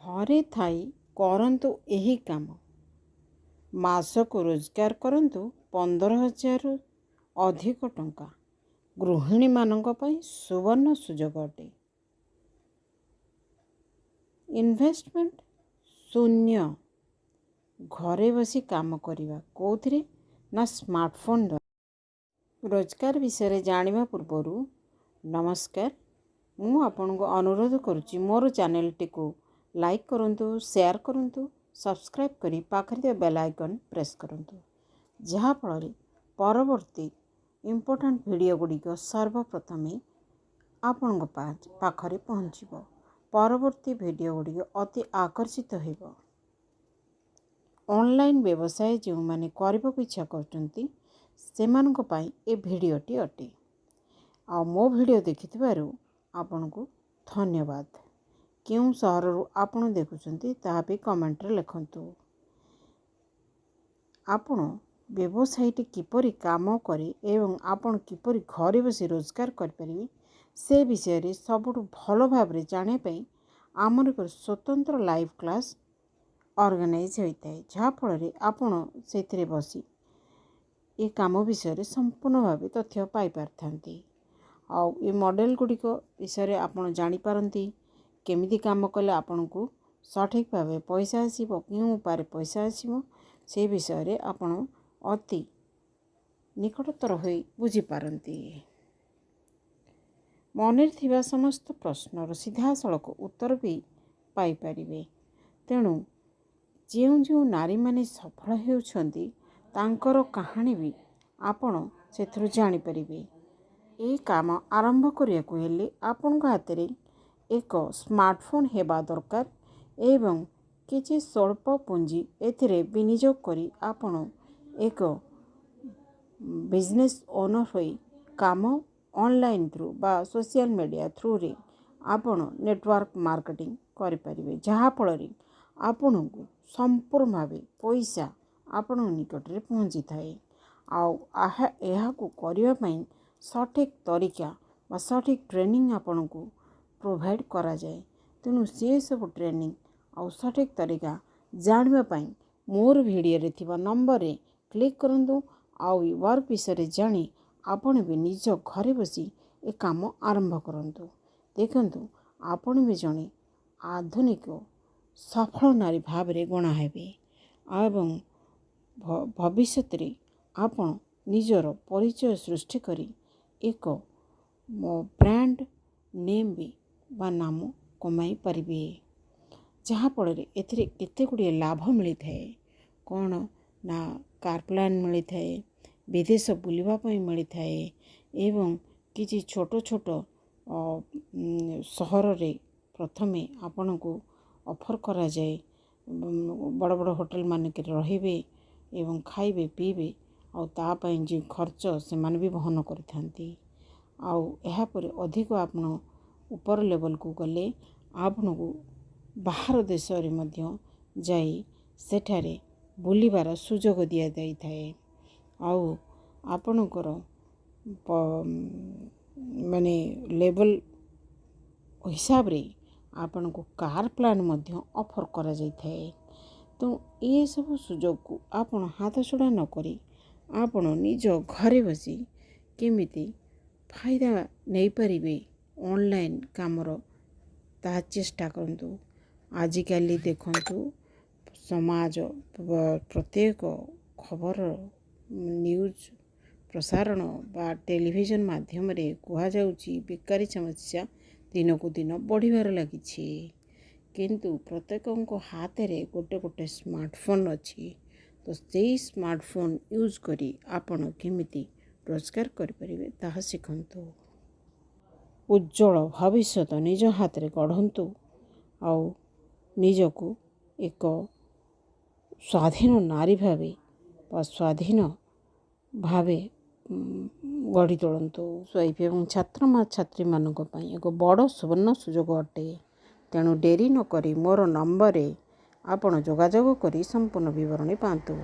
घरे थाई करंतु एही काम मासको रोजगार करंतु 15,000 अधिक टंका गृहिणी मानक पई सुवर्ण सुजोग अटे। इन्वेस्टमेंट शून्य घरे बसी काम करिवा कोथिरे ना स्मार्टफोन द्वारा। रोजगार विषय जानिबा पूर्वरु नमस्कार, मु आपनको अनुरोध करुच्ची मोर चैनल टी को लाइक करंतु, शेयर करंतु, सब्सक्राइब करी पाखरे बेल आइकन प्रेस करंतु, जहा फଳରେ परवर्ती इम्पोर्टेंट वीडियो गुड़िक सर्वप्रथमे आपण पाखरे पहुँचब। परवर्ती वीडियो गुड़िक अति आकर्षित होइब। ऑनलाइन व्यवसाय जो माने करबा को इच्छा करचंती सेमानक पई ए वीडियोटी अटे। आ मो वीडियो देखिथिबारु आपनको धन्यवाद। क्यों सहरु आपण देखुचंती ताहा पे कमेंट रे लिखंतु। आपण व्यवसायटी किपरि काम करे एवं आपण किपरि घरे बसी रोजगार कर परिबे से विषय रे सबुठ भलो भाबरे जाने पई आमर एक स्वतंत्र लाइव क्लास ऑर्गेनाइज होता है, जहाँ फल आपण से बसी ये काम विषय संपूर्ण भाव तथ्य पाई पारथांती। आउ ये मॉडल गुड़िक विषय आपड़ जापारती केमिति काम कले आपण को सठिक भाव पैसा आसो, क्यों उपाय पैसा आसो से विषय आपण अति निकटतर हो बुझीपारती। मन थिबा समस्त प्रश्नर सीधा सड़क उत्तर भी पाई परिबे। तेणु जो जो नारी माने सफल होउछंती तांकर कहानी भी आपण सेथरु जानि परिबे। ए काम आरंभ करिया को हेले आपण हाथ रे एक स्मार्टफोन हेबा दरकार एवं किछि स्वल्प पूंजी एथिरे विनियोग करी आपण एक बिजनेस ओनर होई काम ऑनलाइन थ्रू बा सोशल मीडिया थ्रू रे आपण नेटवर्क मार्केटिंग करि परिबे, जहा फल आपण को संपूर्ण भाव पैसा आपण निकट रे पहुँची थाए। आउ को करिवा पई सठिक तरीका बा सठिक ट्रेनिंग आपण को प्रोवाइड करा जाए। तेणु से सब ट्रेनिंग आउ सठिक तरीका जानवा पई मोर वीडियो रे थिबा नंबर रे क्लिक करंतु। आउ वर्क विषय जानी आपण भी निज घरे बसी ए काम आरंभ करंतु। देखंतु आपण भी जणे आधुनिक सफल नारी भाव रे गणा हेबे एवं भविष्यत रे आपण निजर परिचय सृष्टि करी एक ब्रांड नेम भी बा नाम कमाई परिबे, जहाँ फल एथिरे केते गुड़िए लाभ मिली थाए। कौन ना कार प्लान मिली थाए, विदेश बुलिबा पई मिली थाए एवं किछि छोट छोट सहर रे प्रथमे आपण को ऑफर करा जाए। बड़ बड़ होटल मान के रहिबे एवं खाइबे पीबे और तापाई जो खर्च से माने भी वहन करिथांती। आउ एहा पर अधिक आपण ऊपर लेवल को गले आपण को बाहर देश रे मध्य जाई सेठारे बुलिबार सुजोग दिया जाई थाए। आउ आपणकर माने लेवल हिसाब रे आपण को कार प्लान मध्य ऑफर करा जाई थाए। तो ये सब सुजोग को आपण हाथ छड़ा न करी आपण निज घरे बसी केमिति फायदा नहीं परिबे ऑनलाइन कामर ता चेष्टा करंतु। आजिकाली देखंतु समाज प्रत्येक खबर न्यूज प्रसारण बा टेलीविजन माध्यम रे कुहा जाउची बेकारी समस्या दिन को दिन बढ़िबार लागिछि। किंतु प्रत्येक हाथ रे गोटे गोटे स्मार्टफोन अच्छी। तो से स्मार्टफोन यूज करी आपण केमिति रोजगार करें ताहा शिखंतु। उज्जवल भविष्य निज हाथ रे गढ़ंतु। आउ निजको एक स्वाधीन नारी भावे व स्वाधीन भावे गढ़ी तोड़ंतु। स्वाइफ एवं छात्र छात्री मानक पई एक बड़ सुवर्ण सुजोग अटे। तेणु डेरी न करी मोर नंबर रे आपण जोगाजोग करी संपूर्ण विवरणी पांतु।